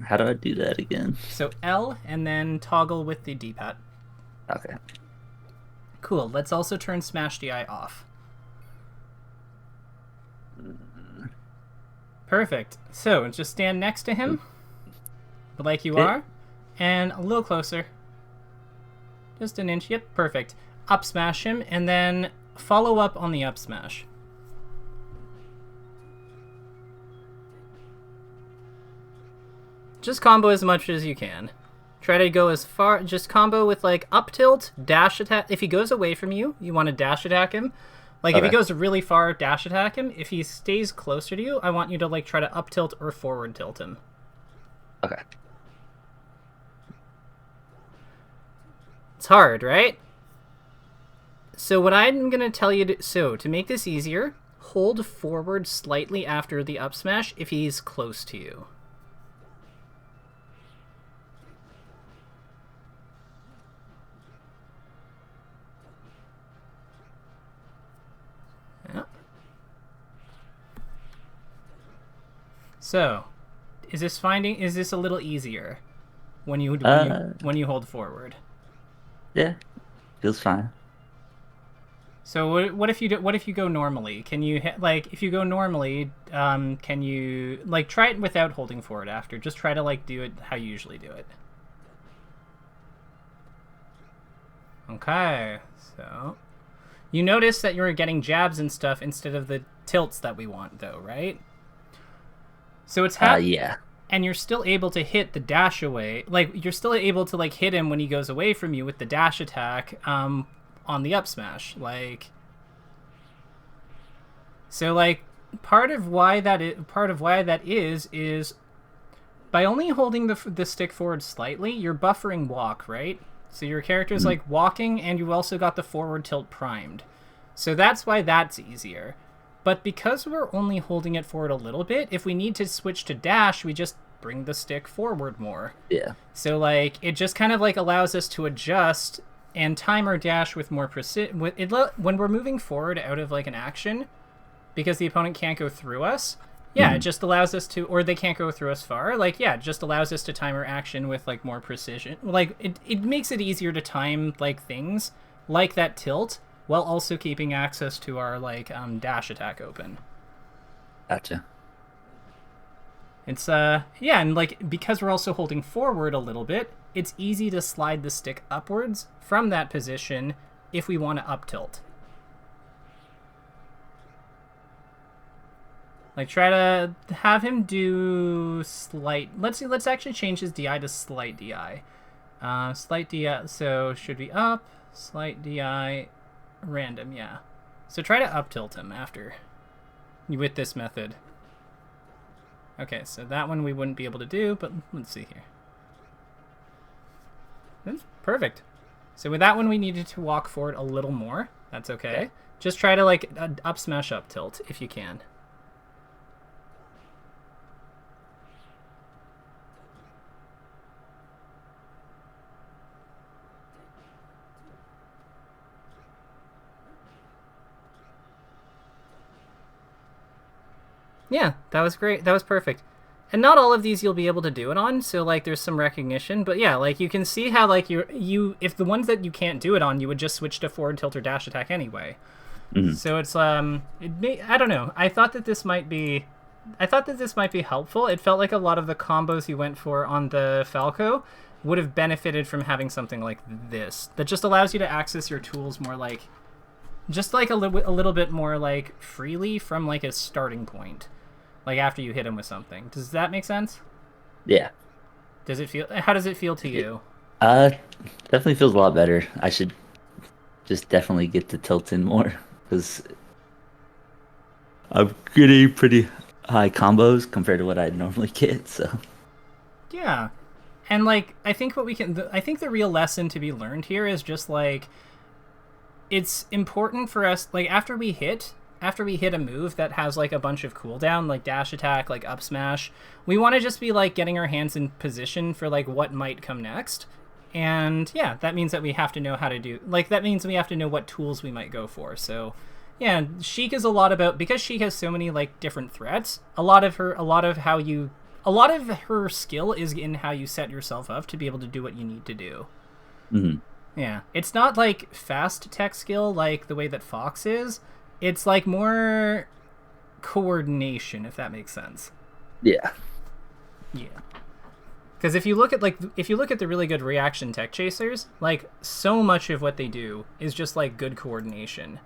How do I do that again? So L and then toggle with the D-pad. Okay. Cool. Let's also turn Smash DI off. Perfect. So just stand next to him, like you Okay. are, and a little closer. Just an inch. Yep, perfect. Up smash him, and then follow up on the up smash. Just combo as much as you can. Try to go as far. Just combo with like up tilt, dash attack. If he goes away from you, you want to dash attack him. Like if he Okay. goes really far, dash attack him. If he stays closer to you, I want you to like try to up tilt or forward tilt him. Okay. It's hard, right? So what I'm gonna tell you to make this easier, hold forward slightly after the up smash if he's close to you. Yeah. So, is this a little easier when Uh, when you hold forward? yeah, feels fine. So what if you go normally? Can you like if you go normally, can you like try it without holding forward after? Just try to like do it how you usually do it. Okay, so you notice that you're getting jabs and stuff instead of the tilts that we want, though, right? So Yeah. and you're still able to hit the dash away. Like you're still able to like hit him when he goes away from you with the dash attack on the up smash. Like so like part of why that is by only holding the stick forward slightly, you're buffering walk, right? So your character's Mhm. like walking and you also got the forward tilt primed. So that's why that's easier. But because we're only holding it forward a little bit, if we need to switch to dash, we just bring the stick forward more. Yeah. So like it just kind of like allows us to adjust and time our dash with more precision. When we're moving forward out of like an action, because the opponent can't go through us. Yeah, it Mhm. just allows us to, or they can't go through us far. Like, yeah, it just allows us to time our action with like more precision. Like, it makes it easier to time like things like that tilt while also keeping access to our like dash attack open. Gotcha. It's yeah, and like because we're also holding forward a little bit, it's easy to slide the stick upwards from that position if we want to up tilt. Like try to have him do slight. Let's see. Let's actually change his DI to slight DI. Slight DI. So should be up. Slight DI. Random. Yeah. So try to up tilt him after with this method. Okay. So that one we wouldn't be able to do, but let's see here. That's perfect. So with that one we needed to walk forward a little more. That's okay. Okay. Just try to like up smash up tilt if you can. Yeah, that was great. That was perfect. And not all of these you'll be able to do it on, so like there's some recognition, but yeah, like you can see how like you if the ones that you can't do it on, you would just switch to forward tilt or dash attack anyway. Mhm. So it's I don't know. I thought that this might be helpful. It felt like a lot of the combos you went for on the Falco would have benefited from having something like this that just allows you to access your tools more like just like a little bit more like freely from like a starting point. Like after you hit him with something. Does that make sense? Yeah. Does it feel? How does it feel to It, you? uh, definitely feels a lot better. I should just definitely get to tilt in more because I'm getting pretty high combos compared to what I'd normally get. So Yeah, and like I think the real lesson to be learned here is just like it's important for us like after we hit a move that has like a bunch of cooldown like dash attack like up smash, we want to just be like getting our hands in position for like what might come next. And yeah, that means that we have to know how to do like that means we have to know what tools we might go for. So yeah, Sheik is a lot about because Sheik has so many like different threats. A lot of how you a lot of her skill is in how you set yourself up to be able to do what you need to do. Hmm. Yeah, it's not like fast tech skill like the way that Fox is. It's like more coordination, if that makes sense. Yeah. Yeah. Because if you look at the really good reaction tech chasers, like so much of what they do is just like good coordination.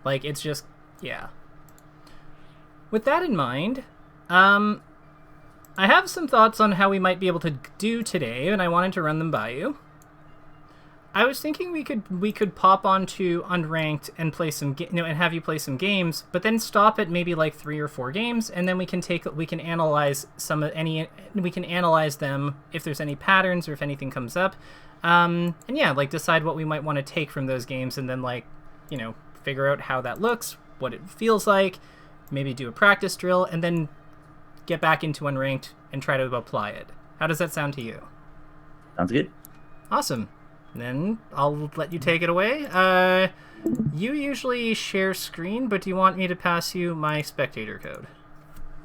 Like it's just yeah. With that in mind, I have some thoughts on how we might be able to do today, and I wanted to run them by you. I was thinking we could pop onto unranked and play some and have you play some games, but then stop at maybe like 3 or 4 games, and then we can analyze we can analyze them if there's any patterns or if anything comes up, and yeah, like decide what we might want to take from those games, and then like figure out how that looks, what it feels like, maybe do a practice drill, and then get back into unranked and try to apply it. How does that sound to you? Sounds good. Awesome. Then I'll let you take it away. You usually share screen, but do you want me to pass you my spectator code?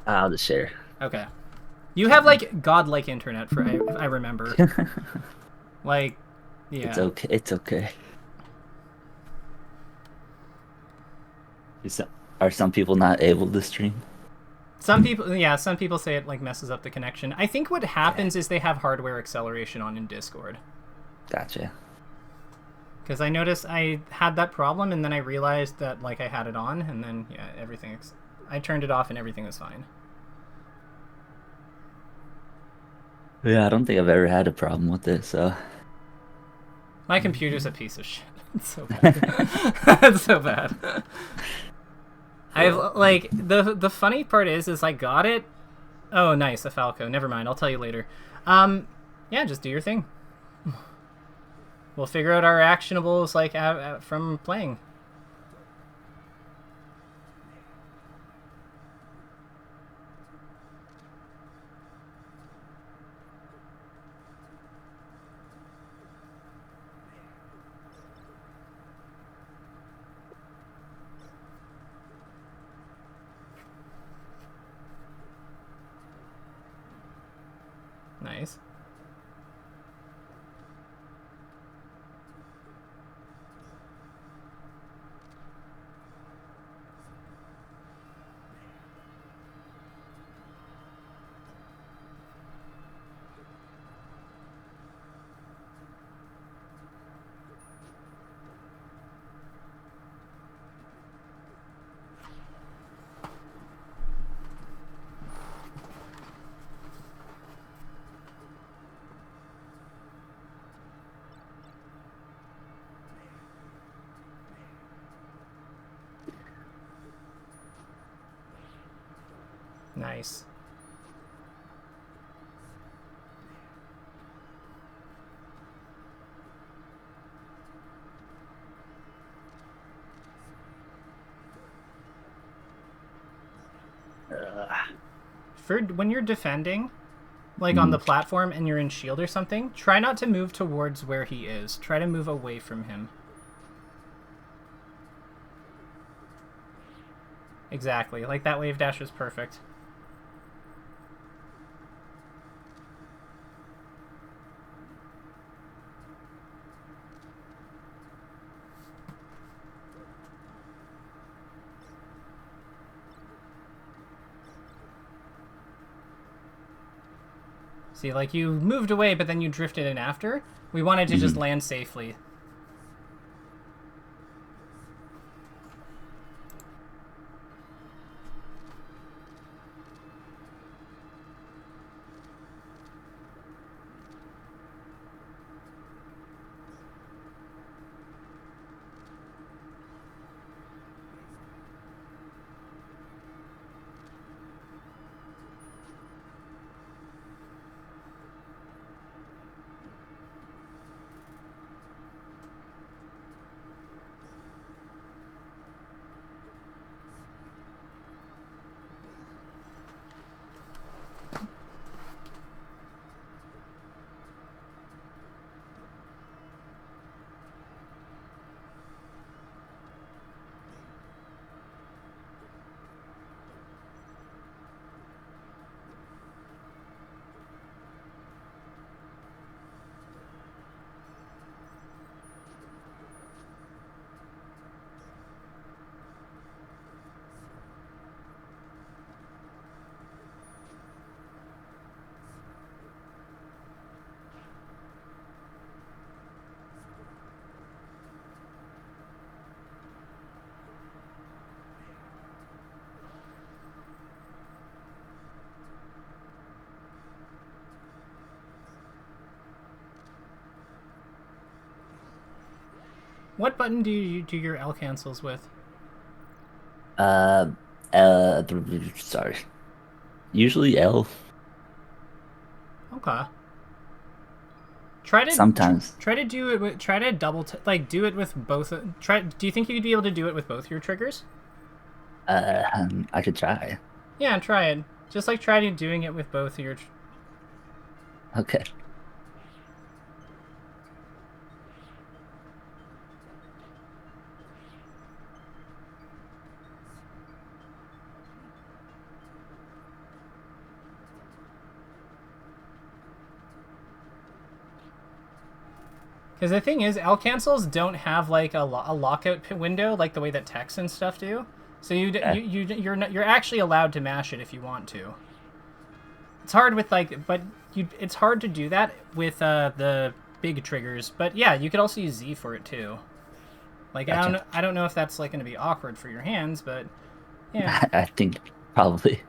I'll just share. Okay. You have like godlike internet for I remember. Like, yeah. It's okay. It's okay. Are some people not able to stream? Some people say it like messes up the connection. I think what happens is they have hardware acceleration on in Discord. Gotcha. Because I noticed I had that problem, and then I realized that like I had it on, and then yeah, I turned it off, and everything was fine. Yeah, I don't think I've ever had a problem with it, so. My computer's a piece of shit. It's so bad. It's so bad. I've like the funny part is I got it. Oh, nice, a Falco. Never mind. I'll tell you later. Yeah, just do your thing. We'll figure out our actionables like from playing. Nice. Nice. When you're defending, like on the platform and you're in shield or something, try not to move towards where he is. Try to move away from him. Exactly. Like that wave dash is perfect. See, like you moved away, but then you drifted in after. We wanted to just land safely. What button do you do your L cancels with? Uh, sorry. Usually L. Okay. Try to Sometimes. try to do it with try to like do it with both. Try. Do you think you'd be able to do it with both your triggers? I could try. Yeah, try it. Just like try to doing it with both of your. Okay. Because the thing is, L cancels don't have like a lockout window like the way that text and stuff do. So Okay. you're actually allowed to mash it if you want to. It's hard with like, but it's hard to do that with the big triggers. But yeah, you could also use Z for it too. Like Gotcha. I don't know if that's like going to be awkward for your hands, but yeah, I think probably.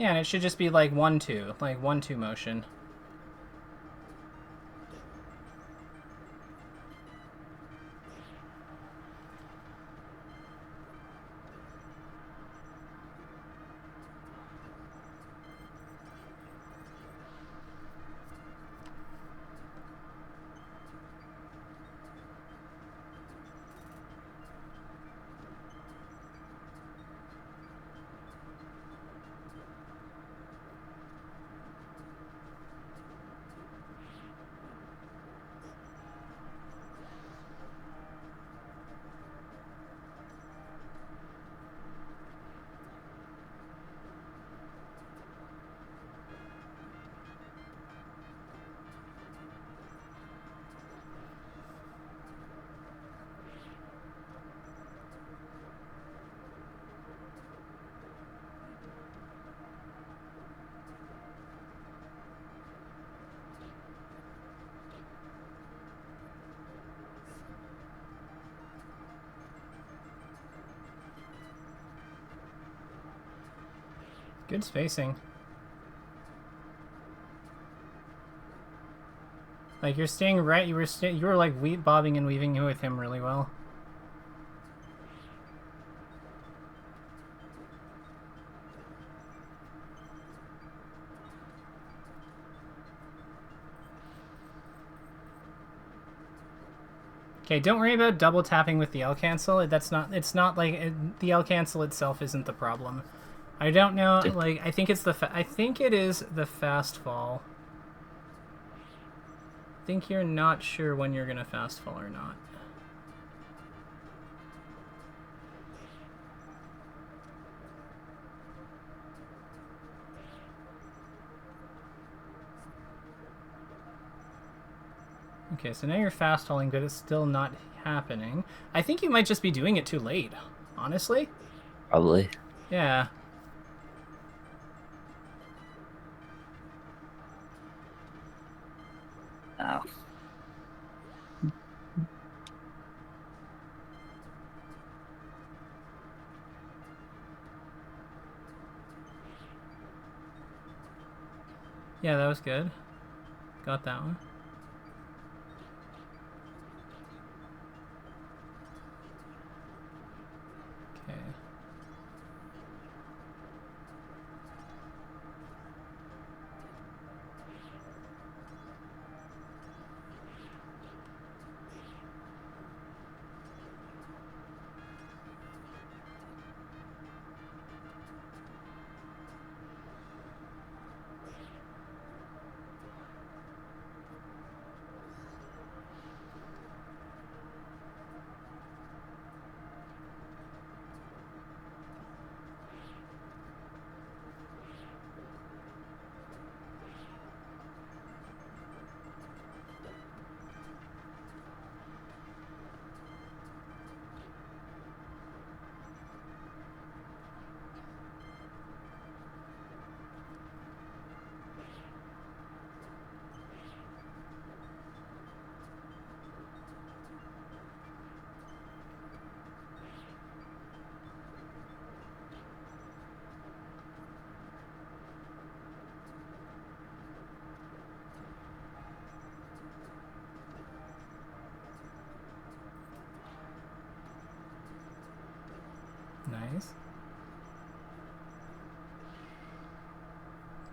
yeah, and it should just be like 1-2, like 1-2 motion. Good spacing. Like you're staying right. You were like bobbing and weaving with him really well. Okay, don't worry about double tapping with the L cancel. That's not. It's not like the L cancel itself isn't the problem. I don't know. Like I think it's I think it is the fast fall. I think you're not sure when you're gonna fast fall or not. Okay, so now you're fast falling, but it's still not happening. I think you might just be doing it too late, honestly. Probably. Yeah. Oh. Yeah, that was good. Got that one. Okay.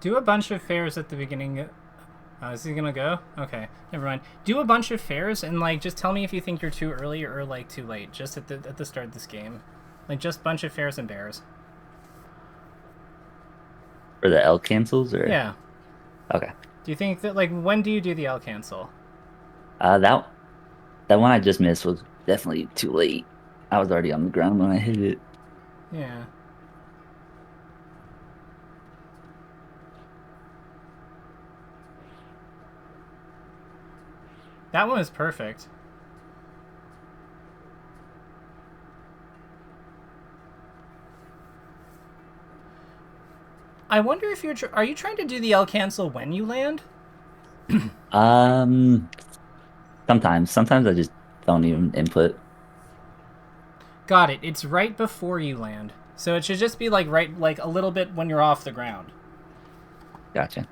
Do a bunch of fairs at the beginning. Is he gonna go? Okay, never mind. Do a bunch of fairs and like just tell me if you think you're too early or like too late. Just at the start of this game, like just bunch of fairs and bears. For the L cancels or Yeah. okay. Do you think that like when do you do the L cancel? That one I just missed was definitely too late. I was already on the ground when I hit it. Yeah. That one is perfect. I wonder if are you trying to do the L cancel when you land? Um, sometimes I just don't even input. Got it. It's right before you land. So it should just be like right like a little bit when you're off the ground. Gotcha.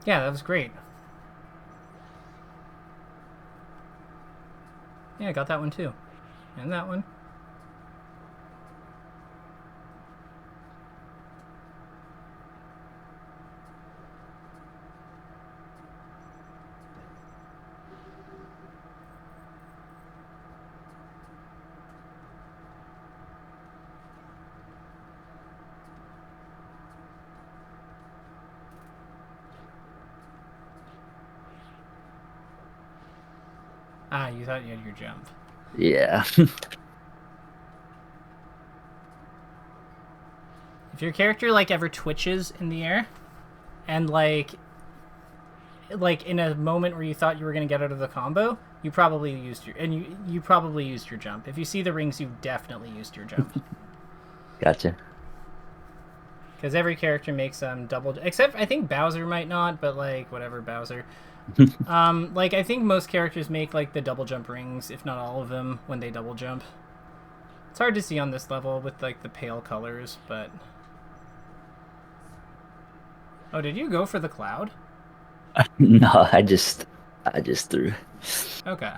Yeah, that was great. Yeah, I got that one too. And that one. Ah, you thought you had your jump. Yeah. If your character like ever twitches in the air and like in a moment where you thought you were going to get out of the combo, you probably used you probably used your jump. If you see the rings, you definitely used your jump. Gotcha. Because every character makes double, except I think Bowser might not, but like whatever Bowser. Like I think most characters make like the double jump rings, if not all of them, when they double jump. It's hard to see on this level with like the pale colors, but oh, did you go for the cloud? No, I just threw. Okay.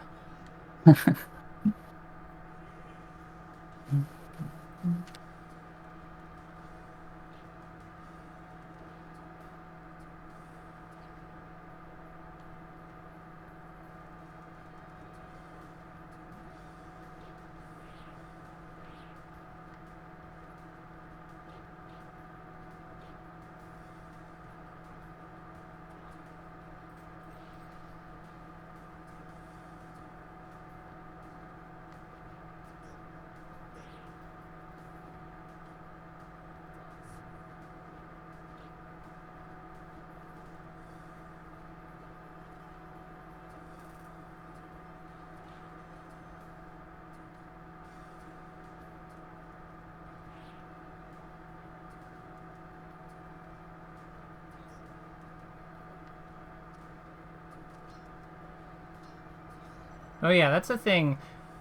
Oh yeah, that's the thing.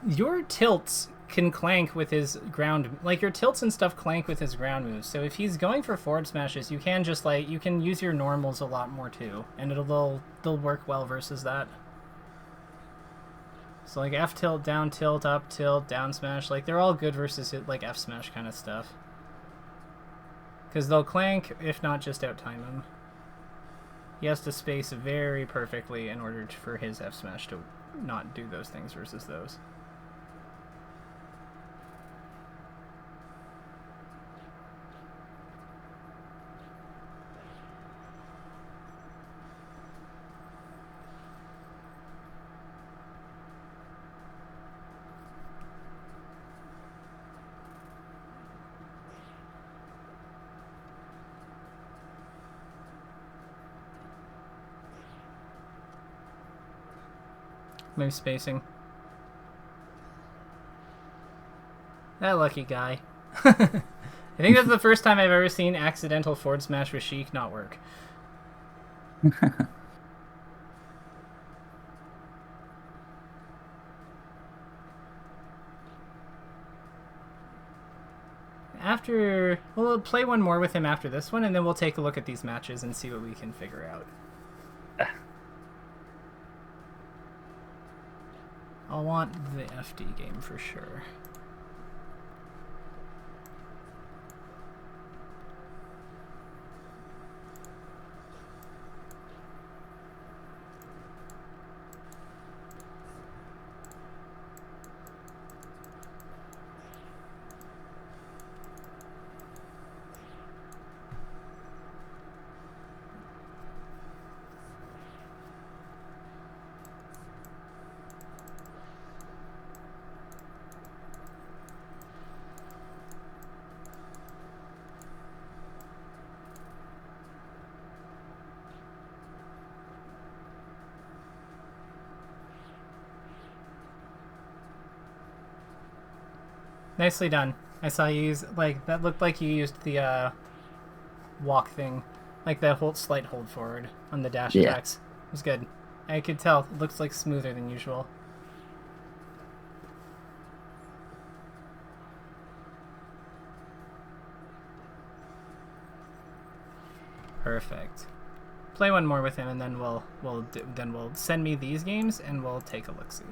Your tilts can clank with his ground, like your tilts and stuff clank with his ground moves. So if he's going for forward smashes, you can just like you can use your normals a lot more too, and they'll work well versus that. So like F tilt, up tilt, down smash, like they're all good versus like F smash kind of stuff. Because they'll clank, if not just outtime him. He has to space very perfectly in order for his F smash to not do those things versus those. Maybe spacing. That lucky guy. I think that's the first time I've ever seen accidental forward smash with Sheik not work. After we'll play one more with him after this one, and then we'll take a look at these matches and see what we can figure out. I'll want the FD game for sure. Nicely done. I saw you use, like, that looked like you used the walk thing, like the slight hold forward on the dash Yeah. attacks. It was good. I could tell. It looks like smoother than usual. Perfect. Play one more with him, and then we'll send me these games, and we'll take a look see.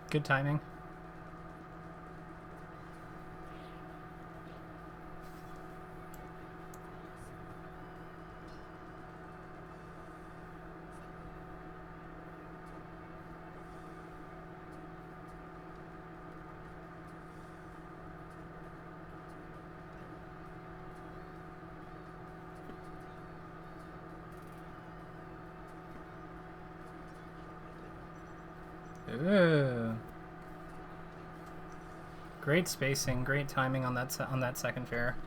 Good timing. Ooh. Great spacing, great timing on that second fair.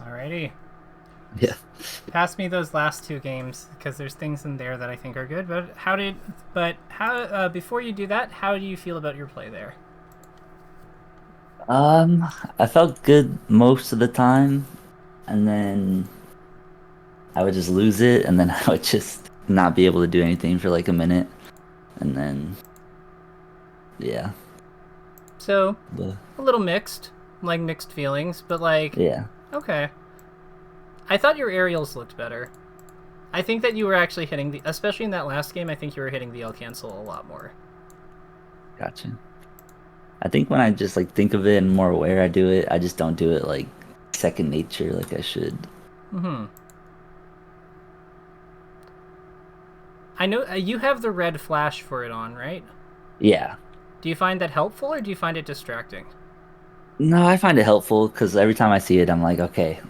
Alrighty. Yeah. Pass me those last two games because there's things in there that I think are good. Before you do that, how do you feel about your play there? I felt good most of the time, and then I would just lose it, and then I would just not be able to do anything for like a minute, and then yeah, So the a little mixed, like mixed feelings, but like yeah, okay. I thought your aerials looked better. I think that you were actually hitting especially in that last game. I think you were hitting the L cancel a lot more. gotcha. I think when I just like think of it and more aware I do it, I just don't do it like second nature like I should. Hmm. I know you have the red flash for it on, right? Yeah. Do you find that helpful or do you find it distracting? No, I find it helpful because every time I see it, I'm like, okay,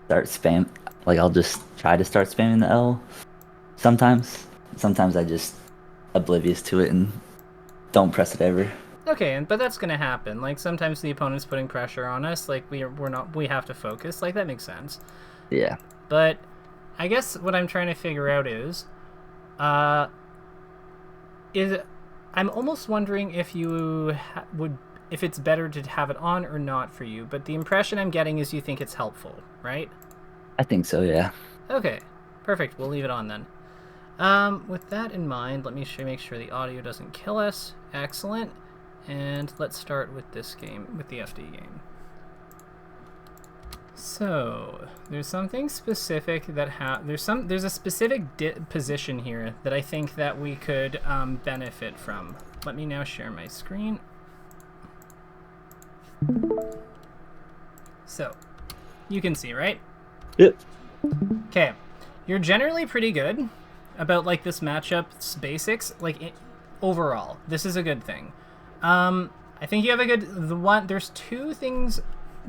start spam. Like I'll just try to start spamming the L. Sometimes, sometimes I just oblivious to it and don't press it ever. Okay, but that's gonna happen. Like sometimes the opponent's putting pressure on us. Like we have to focus. Like that makes sense. Yeah. But I guess what I'm trying to figure out uh, is I'm almost wondering if you would if it's better to have it on or not for you. But the impression I'm getting is you think it's helpful, right? I think so. Yeah. Okay, perfect. We'll leave it on then. With that in mind, let me make sure the audio doesn't kill us. Excellent. And let's start with this game, with the FD game. So there's something specific that there's a specific position here that I think that we could benefit from. Let me now share my screen. So you can see, right? Yep. Okay, you're generally pretty good about like this matchup's basics. Like overall, this is a good thing. I think you have a good there's two things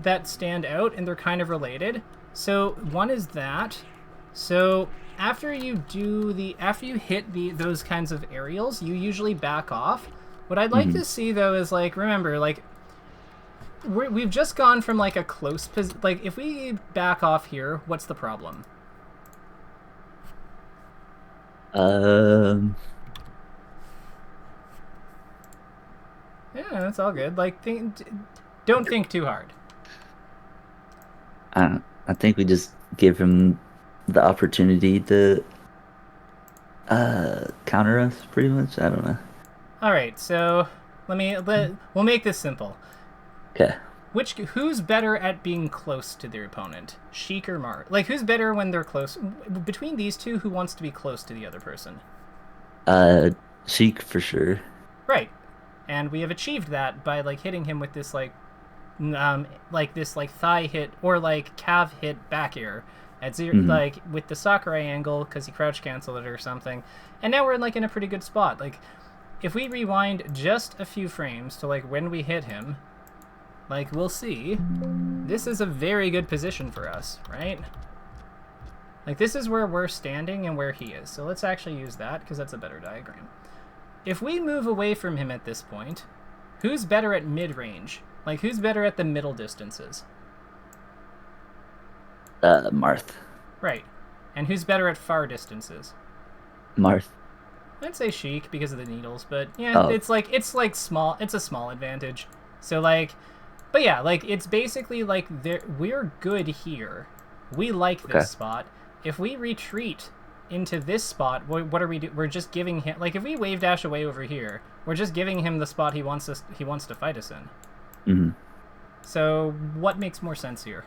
that stand out and they're kind of related. So one is that. So after you hit those kinds of aerials, you usually back off. What I'd like to see though is like, remember, like we've just gone from like a close position. Like if we back off here, what's the problem? Um. Yeah, that's all good. Like don't think too hard. I think we just give him the opportunity to counter us pretty much. I don't know. All right, so we'll make this simple. Okay. Who's better at being close to their opponent, Sheik or Mar? Like who's better when they're close? Between these two, who wants to be close to the other person? Sheik for sure. Right, and we have achieved that by like hitting him with this like this like thigh hit or like calf hit back air at zero, like with the Sakurai angle because he crouch canceled it or something, and now we're like in a pretty good spot. Like if we rewind just a few frames to like when we hit him, like we'll see this is a very good position for us, right? Like this is where we're standing and where he is. So let's actually use that because that's a better diagram. If we move away from him at this point, who's better at mid-range? Like, who's better at the middle distances? Marth. Right. And who's better at far distances? Marth. I'd say Sheik because of the needles, but yeah, it's like small. It's a small advantage. So like, but yeah, like it's basically like we're good here. We like this spot. If we retreat into this spot, what are we do? We're just giving him, like if we wave dash away over here, we're just giving him the spot he wants to fight us in. So what makes more sense here?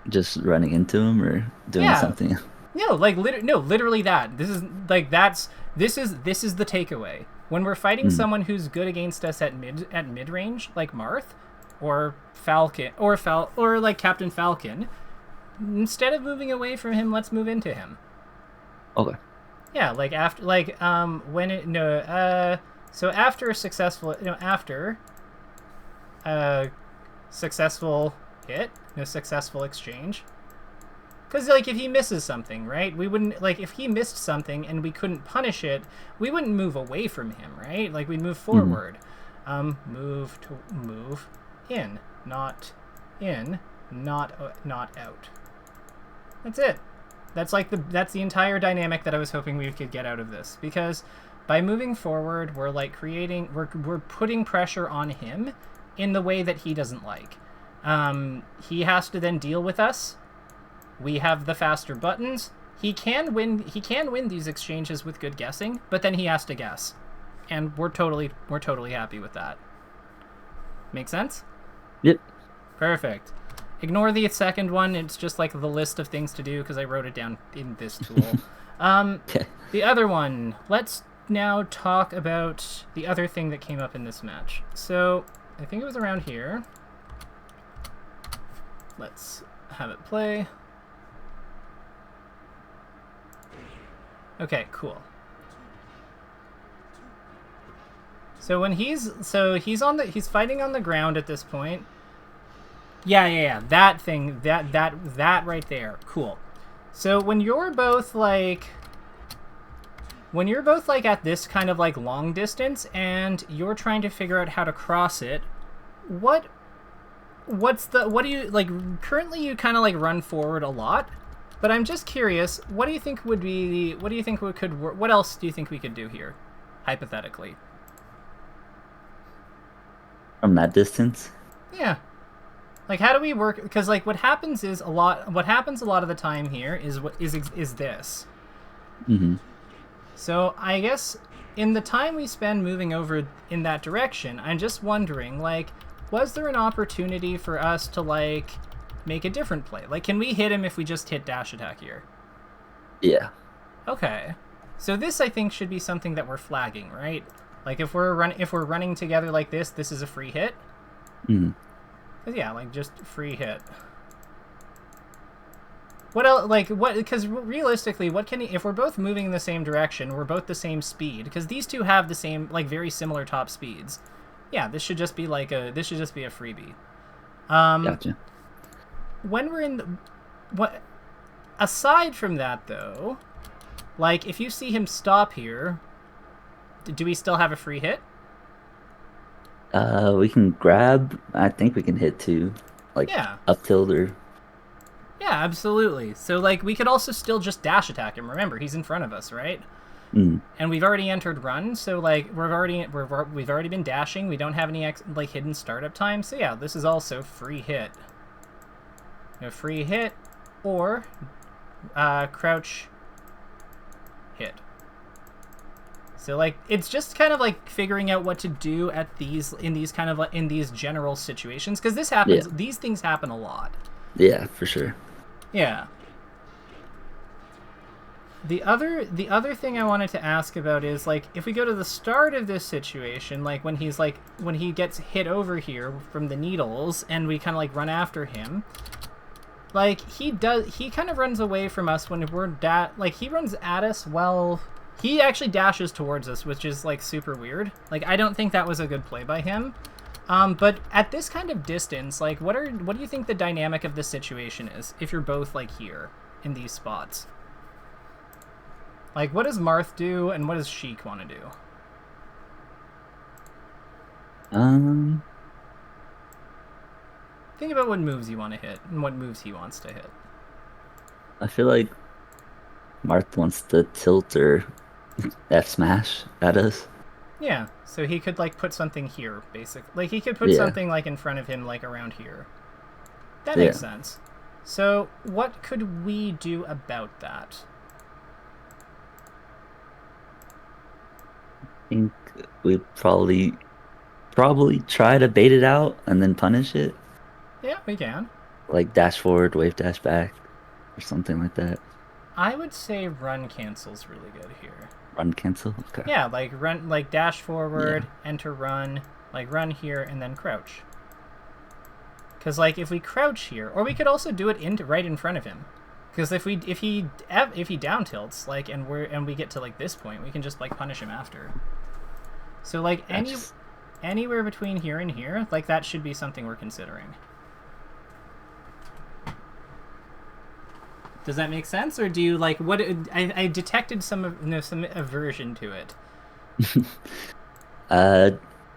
Just running into him or doing something? No, like literally that. This is like this is the takeaway. When we're fighting someone who's good against us at mid range, like Marth or Falcon or like Captain Falcon, instead of moving away from him, let's move into him. Okay. Yeah, like after when it so after a successful successful hit, successful exchange. Because, like, if he misses something, right, we wouldn't, like, if he missed something and we couldn't punish it, we wouldn't move away from him, right? Like, we'd move forward. Move in, not out. That's it. That's the entire dynamic that I was hoping we could get out of this. Because by moving forward, we're, like, we're putting pressure on him in the way that he doesn't like. He has to then deal with us. We have the faster buttons. He can win these exchanges with good guessing, but then he has to guess. And we're totally happy with that. Make sense? Yep. Perfect. Ignore the second one. It's just like the list of things to do because I wrote it down in this tool. Okay. The other one. Let's now talk about the other thing that came up in this match. So, I think it was around here. Let's have it play. Okay, cool. So when he's fighting on the ground at this point. Yeah. That thing, that right there. Cool. So when you're both like at this kind of like long distance and you're trying to figure out how to cross it, what do you like currently you kind of like run forward a lot, but I'm just curious, what do you think would be what do you think we could what else do you think we could do here hypothetically? From that distance. Yeah. Like, how do we work? Because like, what happens a lot of the time here is this. Mm-hmm. So I guess in the time we spend moving over in that direction, I'm just wondering, like, was there an opportunity for us to like make a different play? Like, can we hit him if we just hit dash attack here? Yeah. Okay. So this I think should be something that we're flagging, right? Like if we're running together like this is a free hit. Mm-hmm. Yeah, like just free hit. What else? Like what? Because realistically, what can he? If we're both moving in the same direction, we're both the same speed. Because these two have the same, like, very similar top speeds. Yeah, this should just be like a freebie. Gotcha. When we're in the, what? Aside from that, though, like if you see him stop here, do we still have a free hit? We can grab. I think we can hit too, like Yeah. up tilt or. Yeah, absolutely. So like we could also still just dash attack him. Remember, he's in front of us, right? Mm. And we've already entered run, so like we've already been dashing. We don't have any like hidden startup time. So yeah, this is also free hit. A free hit or crouch hit. So like it's just kind of like figuring out what to do at in these general situations, because this happens. Yeah. These things happen a lot. Yeah, for sure. Yeah. The other thing I wanted to ask about is, like, if we go to the start of this situation, like when he gets hit over here from the needles and we kind of like run after him, like he kind of runs away from us when we're he runs at us while he actually dashes towards us, which is like super weird. Like I don't think that was a good play by him. But at this kind of distance, like what do you think the dynamic of the situation is if you're both like here in these spots? Like what does Marth do and what does Sheik want to do? Think about what moves you want to hit and what moves he wants to hit. I feel like Marth wants to tilt or F smash at us. Yeah, so he could like put something here, basically. Like he could put Yeah. something like in front of him, like around here. That makes sense. So what could we do about that? I think we probably try to bait it out and then punish it. Yeah, we can. Like dash forward, wave dash back, or something like that. I would say run cancel's really good here. Run cancel? Okay. Yeah, like run, like dash forward, enter run, like run here and then crouch. Because like if we crouch here, or we could also do it right in front of him. Because if he down tilts, like and we get to like this point, we can just like punish him after. So like anywhere between here and here, like that should be something we're considering. Does that make sense, or do you like what? I detected some aversion to it.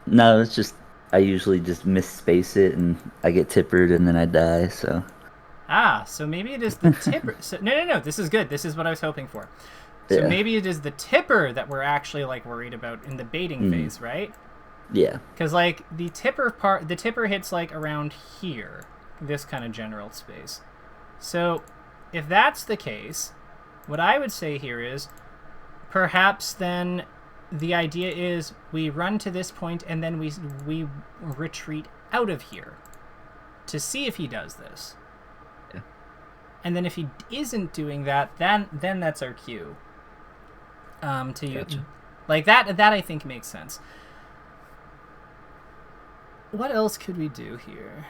No, it's just I usually just misspace it and I get tippered and then I die. So. So maybe it is the tipper. So, no. This is good. This is what I was hoping for. So maybe it is the tipper that we're actually like worried about in the baiting phase, right? Yeah. Because like the tipper hits like around here, this kind of general space. So if that's the case, what I would say here is perhaps then the idea is we run to this point and then we retreat out of here to see if he does this. Yeah. And then if he isn't doing that, then that's our cue. To you, Gotcha. like that I think makes sense. What else could we do here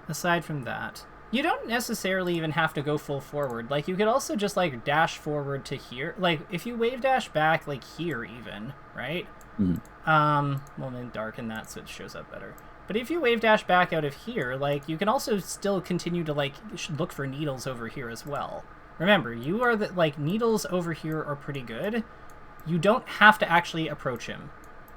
aside from that? You don't necessarily even have to go full forward. Like, you could also just, like, dash forward to here. Like, if you wave dash back, like, here even, right? Well, then darken that so it shows up better. But if you wave dash back out of here, like, you can also still continue to, like, look for needles over here as well. Remember, you are the, like, needles over here are pretty good. You don't have to actually approach him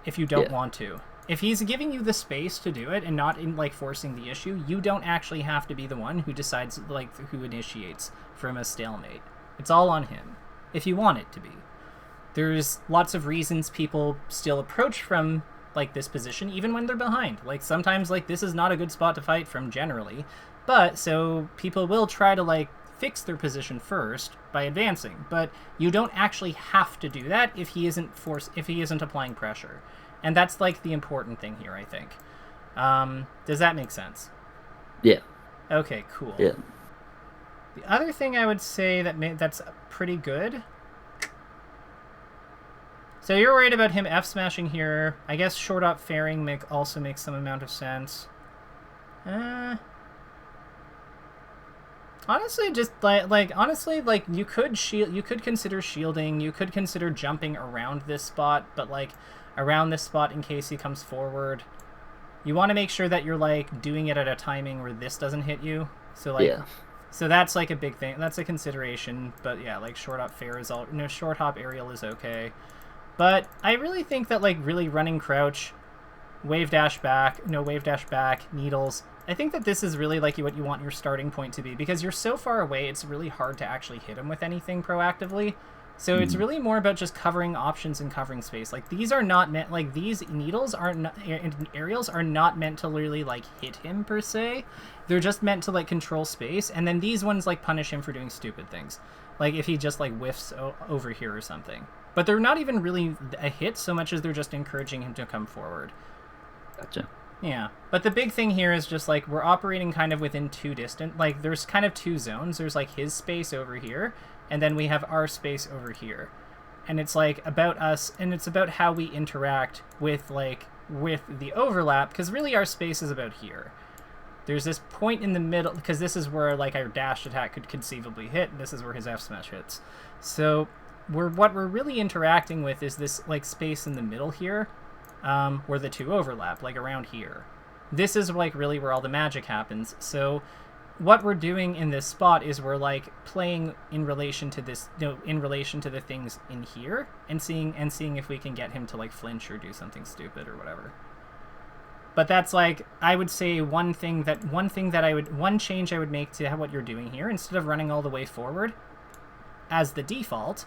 if you don't want to. If he's giving you the space to do it and not in, like, forcing the issue, you don't actually have to be the one who decides, like, who initiates from a stalemate. It's all on him, if you want it to be. There's lots of reasons people still approach from, like, this position, even when they're behind. Like, sometimes, like, this is not a good spot to fight from generally, but so people will try to, like, fix their position first by advancing, but you don't actually have to do that if he isn't applying pressure. And that's, like, the important thing here, I think. Does that make sense? Yeah. Okay, cool. Yeah. The other thing I would say that's pretty good... So you're worried about him F-smashing here. I guess short up fairing also makes some amount of sense. Honestly, just honestly, you could shield. You could consider shielding. You could consider jumping around this spot, but like around this spot in case he comes forward. You want to make sure that you're like doing it at a timing where this doesn't hit you. So like, so that's like a big thing. That's a consideration. But yeah, like short hop fair is all. No, short hop aerial is okay. But I really think that like really running crouch, wave dash back, needles. I think that this is really like what you want your starting point to be, because you're so far away, it's really hard to actually hit him with anything proactively. So it's really more about just covering options and covering space. Like these are not meant, like these needles aerials are not meant to really like hit him per se. They're just meant to like control space, and then these ones like punish him for doing stupid things. Like if he just like whiffs over here or something. But they're not even really a hit so much as they're just encouraging him to come forward. Gotcha. Yeah, but the big thing here is just like we're operating kind of within like there's kind of two zones. There's like his space over here, and then we have our space over here. And it's like about us, and it's about how we interact with the overlap, because really our space is about here. There's this point in the middle, because this is where like our dash attack could conceivably hit, and this is where his F smash hits. So what we're really interacting with is this like space in the middle here. Where the two overlap, like around here. This is like really where all the magic happens. So what we're doing in this spot is we're like playing in relation to this, in relation to the things in here, and seeing if we can get him to like flinch or do something stupid or whatever. But that's like, I would say one change I would make to what you're doing here, instead of running all the way forward as the default,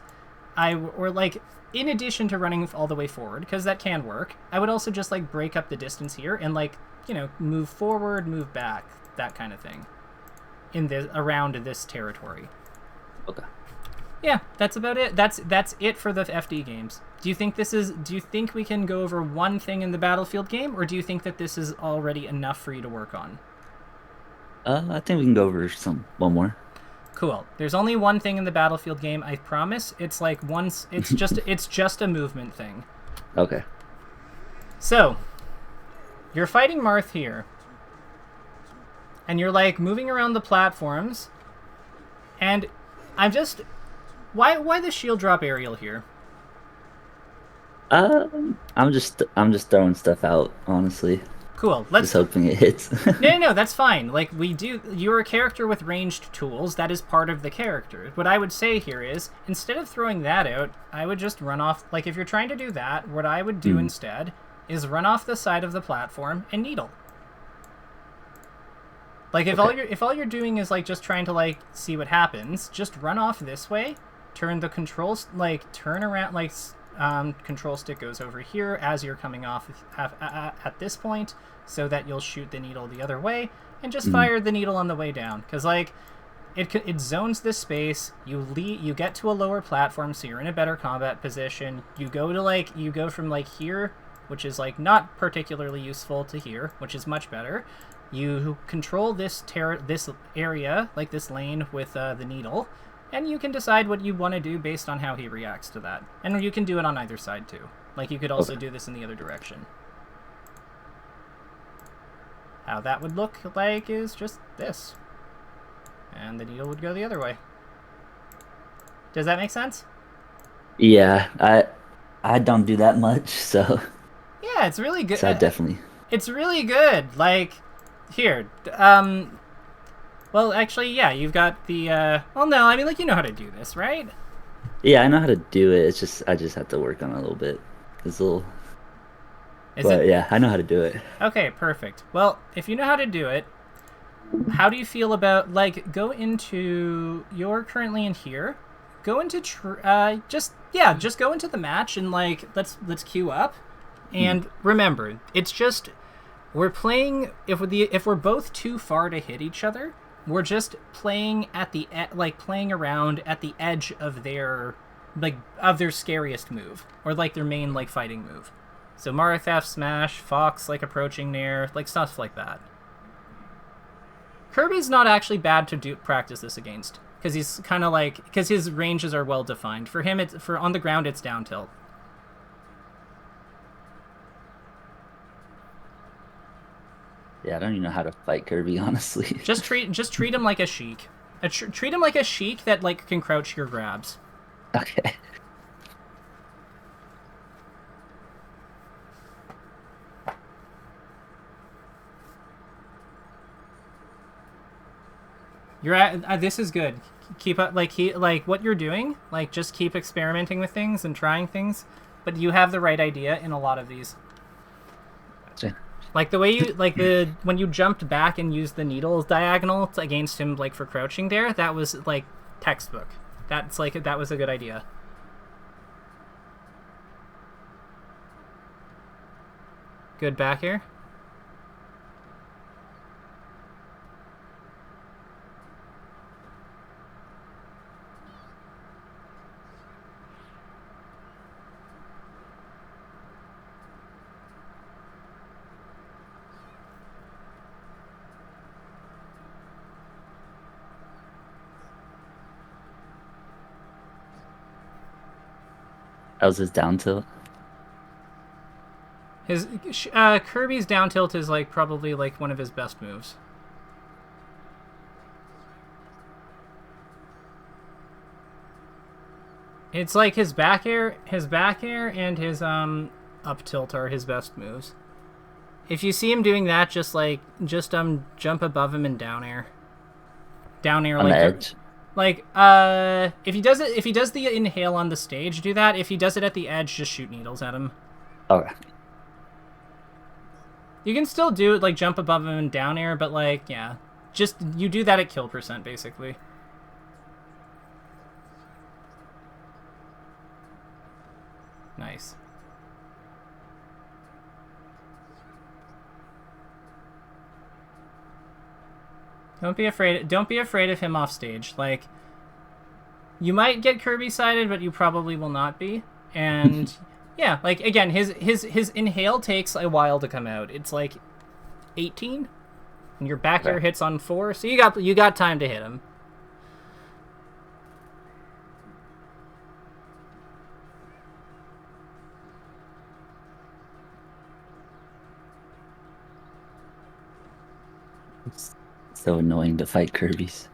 in addition to running all the way forward, because that can work, I would also just like break up the distance here and like, move forward, move back, that kind of thing around this territory. Okay. Yeah, that's about it. That's it for the FD games. Do you think we can go over one thing in the Battlefield game, or do you think that this is already enough for you to work on? I think we can go over one more. Cool. There's only one thing in the Battlefield game, I promise. It's like it's just a movement thing. Okay. So, you're fighting Marth here. And you're like moving around the platforms. And I'm just why the shield drop aerial here? I'm just throwing stuff out, honestly. Cool. Just hoping it hits. No, that's fine. Like, you're a character with ranged tools. That is part of the character. What I would say here is, instead of throwing that out, I would just run off. Like, if you're trying to do that, what I would do instead is run off the side of the platform and needle. Like, if all you're doing is like just trying to like see what happens, just run off this way. Turn the controls, like turn around, like. Control stick goes over here as you're coming off at this point, so that you'll shoot the needle the other way, and just fire the needle on the way down, because like it zones this space. You get to a lower platform, so you're in a better combat position. You go from like here, which is like not particularly useful, to here, which is much better. You control this area, like this lane, with the needle. And you can decide what you want to do based on how he reacts to that. And you can do it on either side, too. Like, you could also do this in the other direction. How that would look like is just this. and the needle would go the other way. Does that make sense? Yeah, I don't do that much, so Yeah, it's really good. so I definitely. It's really good. Like, here, well, actually, yeah, you've got the, well, no, I mean, like, you know how to do this, right? Yeah, I know how to do it. It's just I just have to work on it a little bit. It's a little, Is it? but yeah, I know how to do it. Okay, perfect. Well, if you know how to do it, how do you feel about, like, go into, you're currently in here, go into, just go into the match and, like, let's queue up. Mm. And remember, it's just, we're playing, if we're both too far to hit each other, we're just playing at the like playing around at the edge of their scariest move, or like their main like fighting move. So Marathaf smash, Fox like approaching Nair, like stuff like that. Kirby's not actually bad to do practice this against, because he's kind of like, because his ranges are well defined. For him, it's for on the ground it's down tilt. Yeah, I don't even know how to fight Kirby, honestly. Just treat him like a Sheik. Treat him like a Sheik that like can crouch your grabs. Okay. You're at this is good. Keep up like what you're doing. Like just keep experimenting with things and trying things, but you have the right idea in a lot of these. Gotcha. Like the way you when you jumped back and used the needles diagonal against him like for crouching there, that was like textbook. That's like that was a good idea. Good back air. That was his down tilt. His Kirby's down tilt is like probably like one of his best moves. It's like his back air and his up tilt are his best moves. If you see him doing that, just jump above him and down air. Down air On the like edge. like if he does the inhale on the stage, do that. If he does it at the edge, just shoot needles at him. Okay. You can still do it like jump above him and down air, but like yeah. Just you do that at kill percent basically. Nice. Don't be afraid of him off stage. Like you might get Kirby sided, but you probably will not be. And yeah, like again, his inhale takes a while to come out. It's like 18 and your back air hits on 4, so you got time to hit him. It's so annoying to fight Kirby's.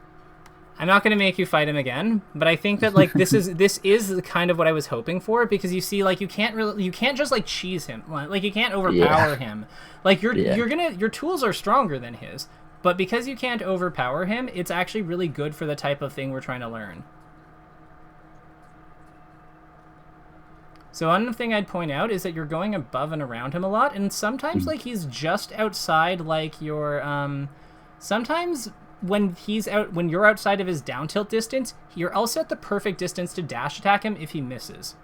I'm not going to make you fight him again, but I think that like this is kind of what I was hoping for, because you see like you can't just like cheese him. Like you can't overpower him. Like your tools are stronger than his, but because you can't overpower him, it's actually really good for the type of thing we're trying to learn. So one thing I'd point out is that you're going above and around him a lot, and sometimes like he's just outside like your sometimes when you're outside of his down tilt distance, you're also at the perfect distance to dash attack him if he misses.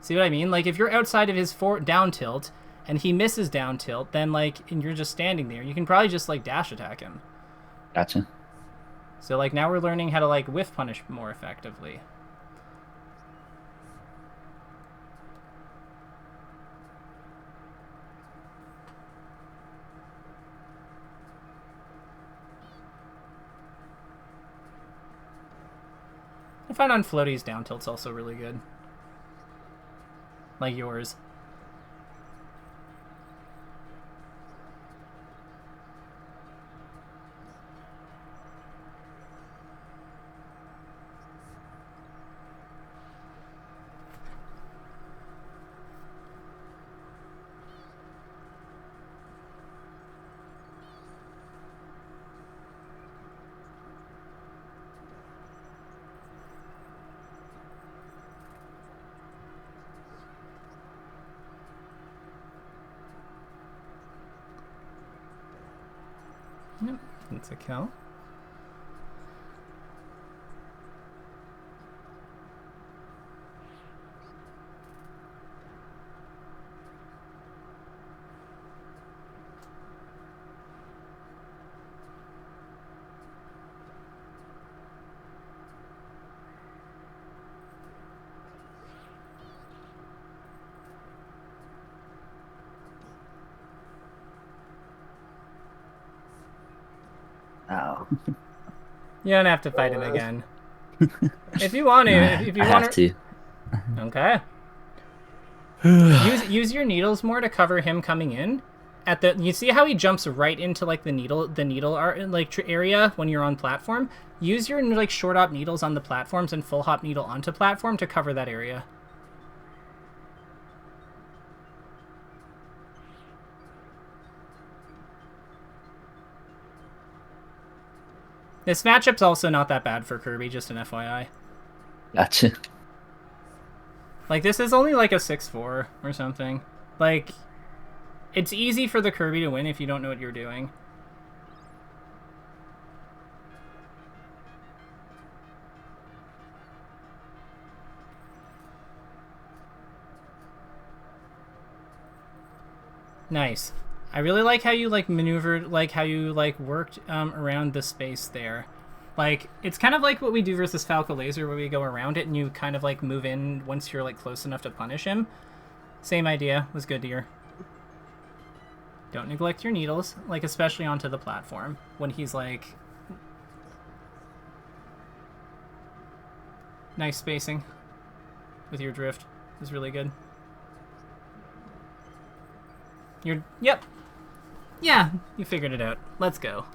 See what I mean? Like if you're outside of his down tilt and he misses down tilt, then like and you're just standing there, you can probably just like dash attack him. Gotcha. So like now we're learning how to like whiff punish more effectively. I find on floaties down tilt's also really good. Like yours. That's a kill. Oh. You don't have to fight him again. If you want to, if you I want have to. Okay. use your needles more to cover him coming in. At the you see how he jumps right into like the needle area when you're on platform. Use your like short hop needles on the platforms and full hop needle onto platform to cover that area. This matchup's also not that bad for Kirby, just an FYI. Gotcha. Like, this is only like a 6-4 or something. Like, it's easy for the Kirby to win if you don't know what you're doing. Nice. I really like how you like maneuvered, like how you like worked around the space there. Like, it's kind of like what we do versus Falco Laser, where we go around it and you kind of like move in once you're like close enough to punish him. Same idea. Was good, dear. Don't neglect your needles, like especially onto the platform when he's like... Nice spacing with your drift. It was really good. Yep. Yeah, you figured it out. Let's go.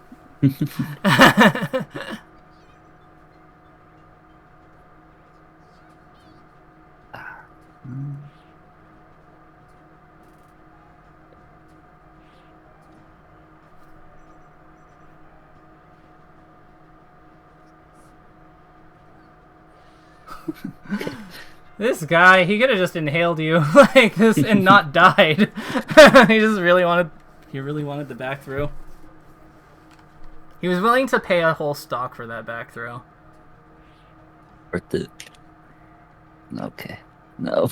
This guy, he could have just inhaled you like this and not died. He really wanted the back throw. He was willing to pay a whole stock for that back throw. Worth it. Okay. No.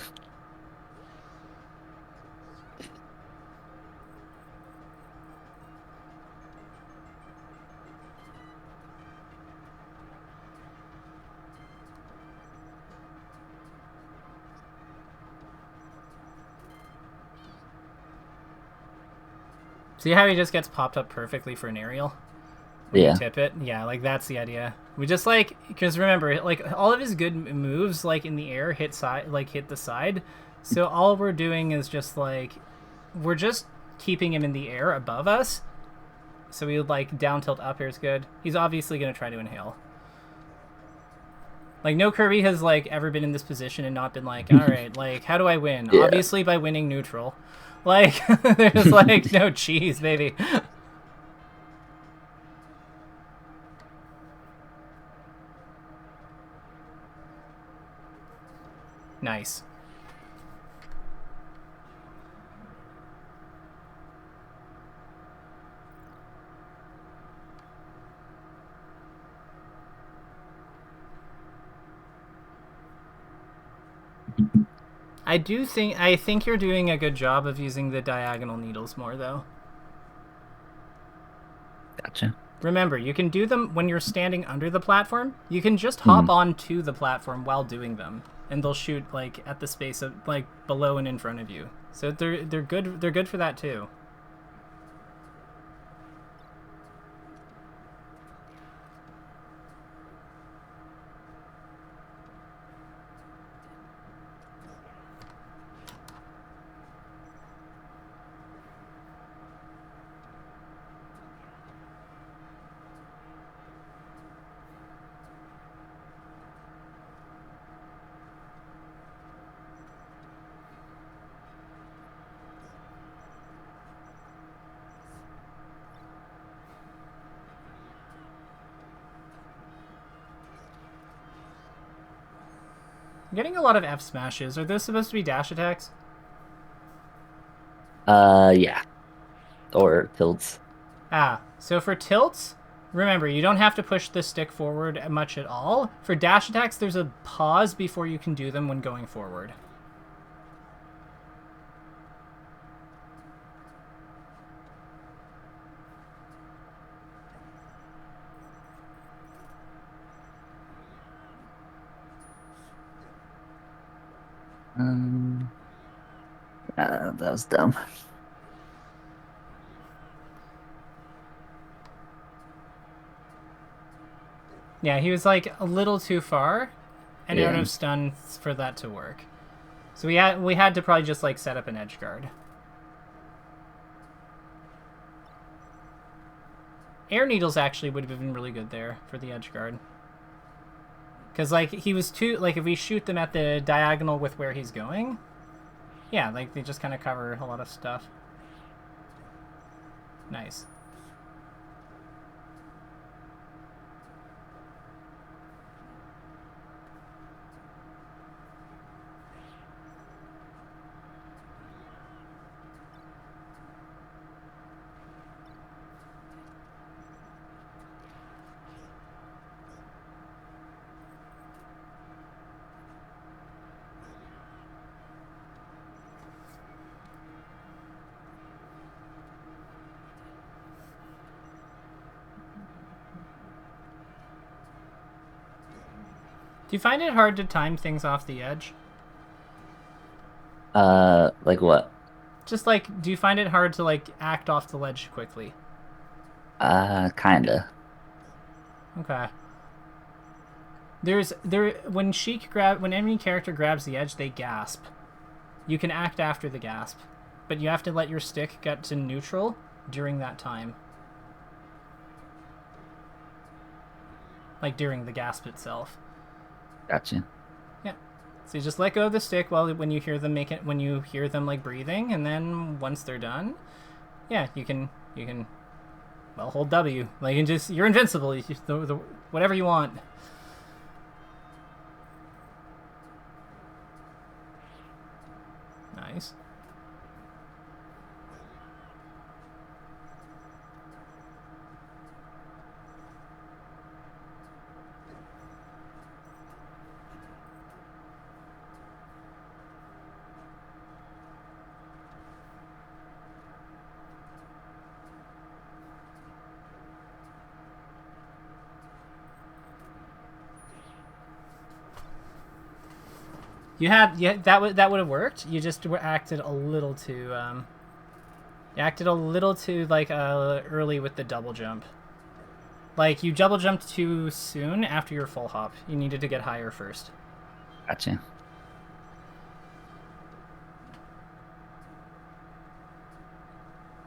See how he just gets popped up perfectly for an aerial? When Yeah. you tip it? Yeah, like that's the idea. We just like, because remember, like all of his good moves, like in the air, hit the side. So all we're doing is just like, we're just keeping him in the air above us. So we would like down tilt up air is good. He's obviously going to try to inhale. Like no Kirby has like ever been in this position and not been like, all right, like how do I win? Yeah. Obviously by winning neutral. Like there's like no cheese, baby. Nice. I think you're doing a good job of using the diagonal needles more though. Gotcha. Remember, you can do them when you're standing under the platform. You can just hop onto the platform while doing them, and they'll shoot like at the space of like below and in front of you. So they're good. They're good for that too. I'm getting a lot of F smashes. Are those supposed to be dash attacks? Yeah. Or tilts. Ah, so for tilts, Remember, you don't have to push the stick forward much at all. For dash attacks, there's a pause before you can do them when going forward. That was dumb. Yeah, he was like a little too far and out Yeah. of stun for that to work. So we had to probably just like set up an edge guard. Air needles actually would have been really good there for the edge guard. Because like he was too like if we shoot them at the diagonal with where he's going, yeah, like they just kind of cover a lot of stuff. Nice. Do you find it hard to time things off the edge? Like what? Just like, do you find it hard to like act off the ledge quickly? Kinda. Okay. When enemy character grabs the edge, they gasp. You can act after the gasp, but you have to let your stick get to neutral during that time. Like during the gasp itself. Gotcha. Yeah. So you just let go of the stick when you hear them like breathing, and then once they're done, yeah, you can well hold W. Like you're invincible. Whatever you want. Nice. That would have worked. You just acted a little too like early with the double jump. Like you double jumped too soon after your full hop. You needed to get higher first. Gotcha.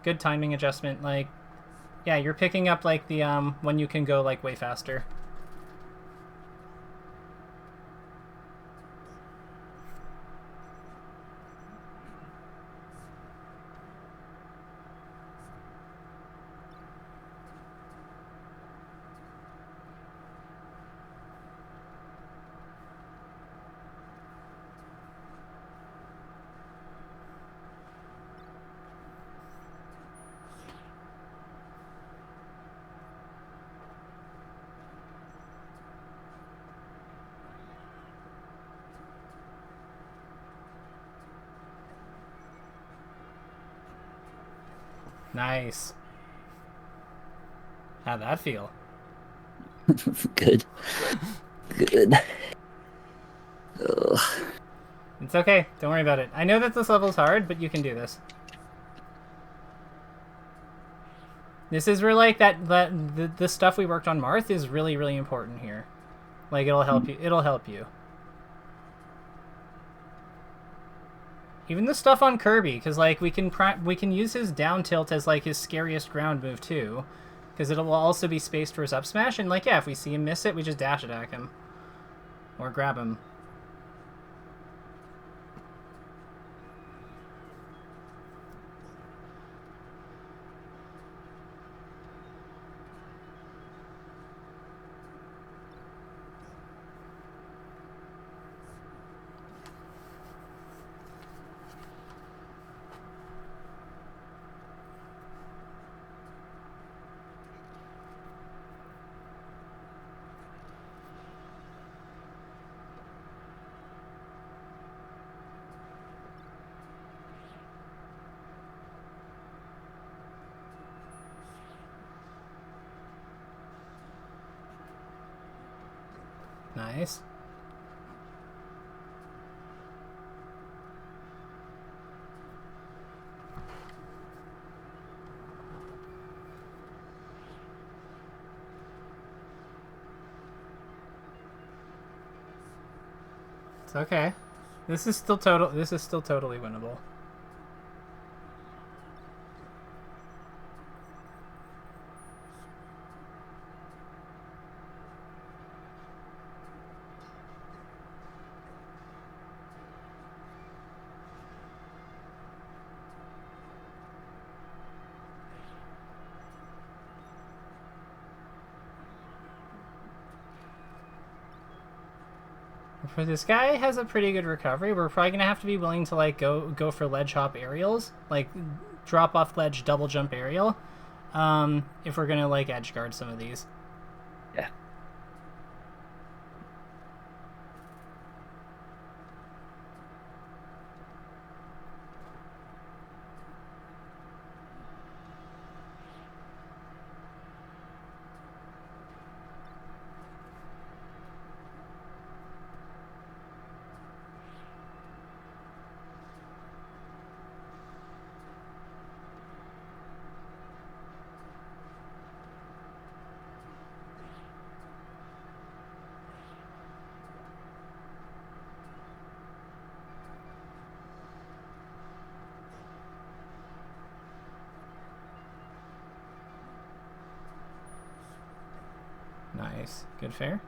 Good timing adjustment. Like, yeah, you're picking up like the when you can go like way faster. Nice. How'd that feel? Good. Good. Ugh. It's okay. Don't worry about it. I know that this level's hard, but you can do this. This is where like the stuff we worked on Marth is really, really important here. Like it'll help you. It'll help you. Even the stuff on Kirby, because like we can use his down tilt as like his scariest ground move too, because it will also be spaced for his up smash. And like yeah, if we see him miss it, we just dash attack him or grab him. Nice. It's okay. This is still totally winnable. For this guy has a pretty good recovery. We're probably gonna have to be willing to like go for ledge hop aerials, like drop off ledge double jump aerial, if we're gonna like edge guard some of these. Yeah. Nice. Good fair.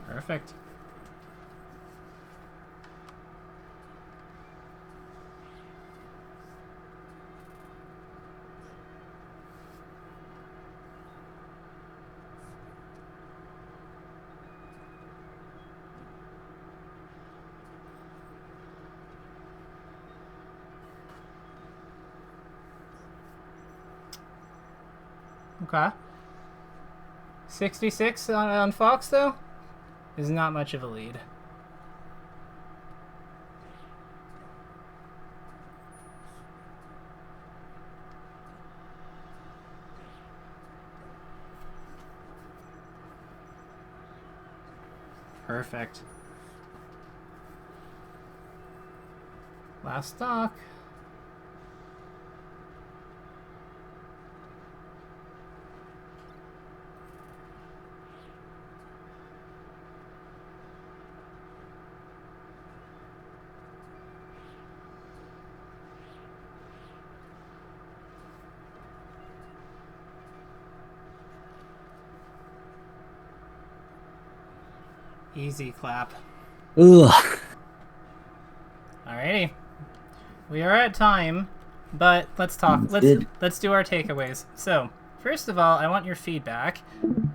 Perfect. Okay. 66 on Fox, though, is not much of a lead. Perfect. Last stock. Easy clap. Ugh. Alrighty. We are at time, but let's talk. Let's do our takeaways. So, first of all, I want your feedback.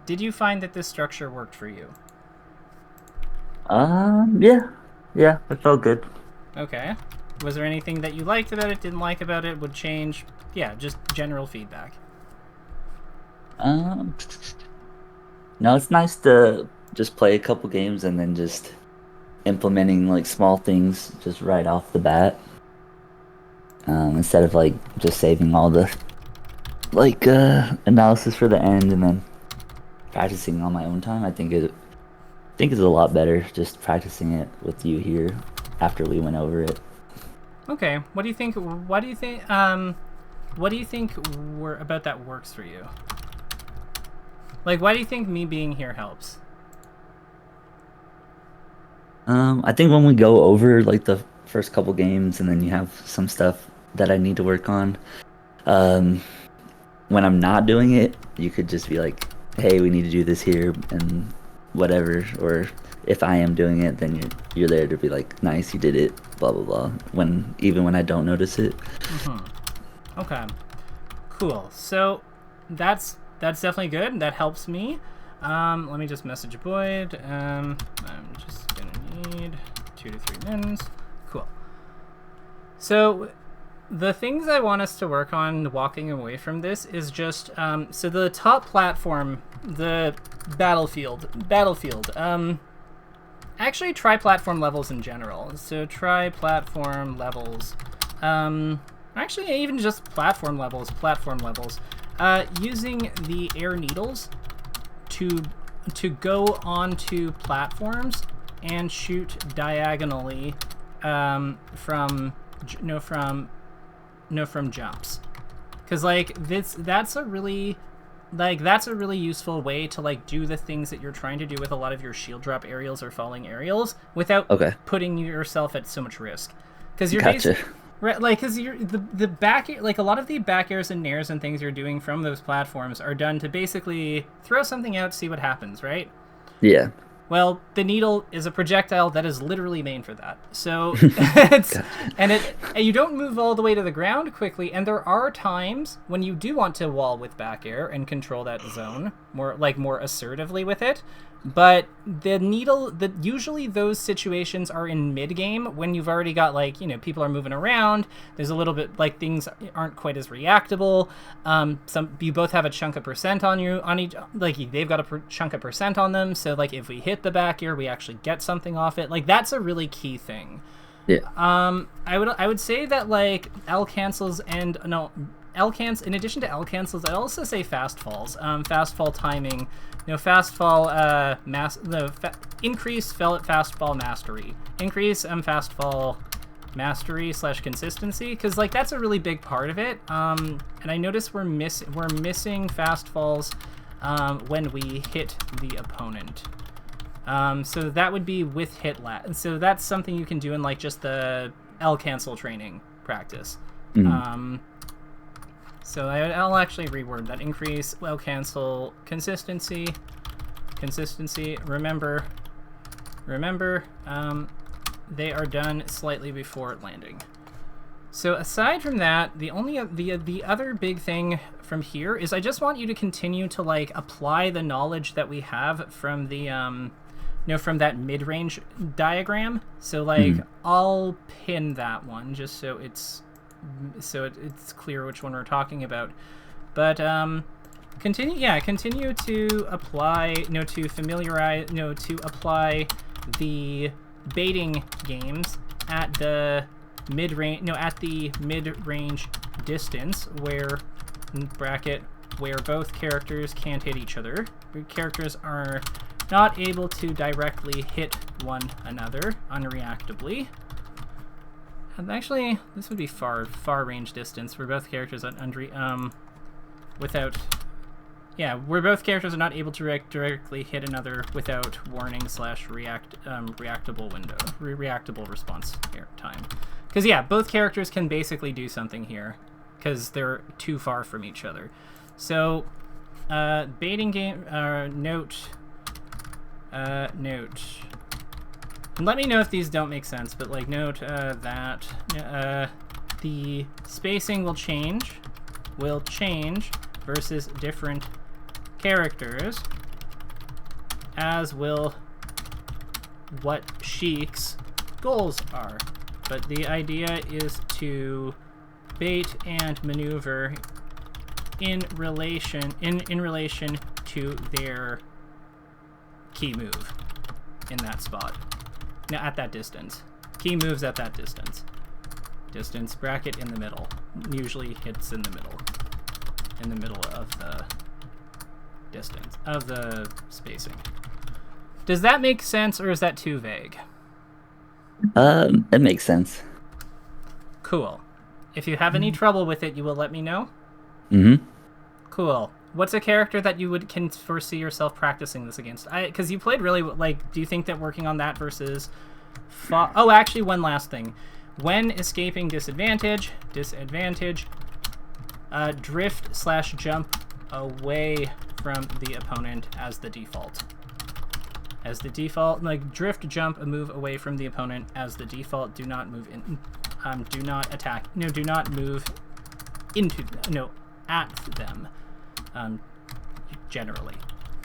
Did you find that this structure worked for you? Yeah, it felt good. Okay. Was there anything that you liked about it, didn't like about it, would change? Yeah, just general feedback. No, it's nice to just play a couple games and then just implementing like small things just right off the bat. Instead of like just saving all the like analysis for the end and then practicing on my own time. I think it's a lot better just practicing it with you here after we went over it. Okay. What do you think? What do you think? What do you think about that works for you? Like, why do you think me being here helps? I think when we go over like the first couple games and then you have some stuff that I need to work on, when I'm not doing it, you could just be like, hey, we need to do this here and whatever. Or if I am doing it, then you're there to be like, nice, you did it, blah, blah, blah. Even when I don't notice it. Mm-hmm. Okay. Cool. So that's definitely good. That helps me. Let me just message Boyd. I'm just gonna need 2 to 3 mins. Cool. So the things I want us to work on walking away from this is just so the top platform, the battlefield. Actually, try platform levels in general. So try platform levels. Actually, even just platform levels. Using the air needles to go onto platforms and shoot diagonally from jumps, because like that's a really useful way to like do the things that you're trying to do with a lot of your shield drop aerials or falling aerials without Okay. putting yourself at so much risk, because you're Gotcha. right, like, because you're the back, like a lot of the back airs and nairs and things you're doing from those platforms are done to basically throw something out, see what happens, right? Yeah. Well, the needle is a projectile that is literally made for that. So it's Gotcha. and you don't move all the way to the ground quickly, and there are times when you do want to wall with back air and control that zone more assertively with it. But the needle, usually those situations are in mid game when you've already got, like, people are moving around. There's a little bit like things aren't quite as reactable. You both have a chunk of percent on each, like they've got a chunk of percent on them. So like if we hit the back air, we actually get something off it. Like that's a really key thing. Yeah. I would say that like L cancels and no. L cancels. In addition to L cancels, I'd also say fast falls. Fast fall timing. Fast fall increase fast fall mastery. Increase fast fall mastery / consistency, because like that's a really big part of it. And I notice we're missing fast falls when we hit the opponent. So that would be with hit lat. So that's something you can do in like just the L cancel training practice. Mm-hmm. So I'll actually reword that. Increase, L cancel, consistency. Remember, they are done slightly before landing. So aside from that, the other big thing from here is I just want you to continue to like apply the knowledge that we have from the from that mid-range diagram. So like I'll pin that one just so it's clear which one we're talking about. But continue to apply, to familiarize, to apply the baiting games at the mid-range distance where both characters can't hit each other. Characters are not able to directly hit one another unreactably. And actually, this would be far range distance where both characters are where both characters are not able to directly hit another without warning / reactable response time. Because both characters can basically do something here because they're too far from each other. So baiting game note. And let me know if these don't make sense, but like note that the spacing will change versus different characters, as will what Sheik's goals are. But the idea is to bait and maneuver in relation to their key move in that spot. Now at that distance. Key moves at that distance. Distance bracket in the middle. Usually hits in the middle. In the middle of the distance. Of the spacing. Does that make sense, or is that too vague? It makes sense. Cool. If you have any trouble with it, you will let me know? Mm-hmm. Cool. What's a character that you can foresee yourself practicing this against? Because you played really, like, do you think that working on that versus... Oh, actually, one last thing. When escaping disadvantage, drift / jump away from the opponent as the default. As the default, like, drift, jump, a move away from the opponent as the default. Do not move in, do not attack, do not move into, at them. Generally,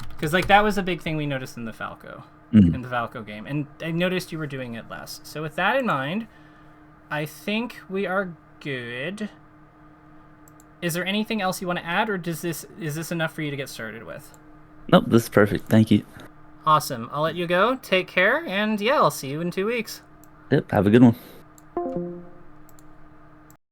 because like that was a big thing we noticed in the Falco game, and I noticed you were doing it less. So with that in mind, I think we are good. Is there anything else you want to add, or is this enough for you to get started with? Nope, this is perfect. Thank you. Awesome. I'll let you go. Take care, and I'll see you in 2 weeks. Yep, have a good one.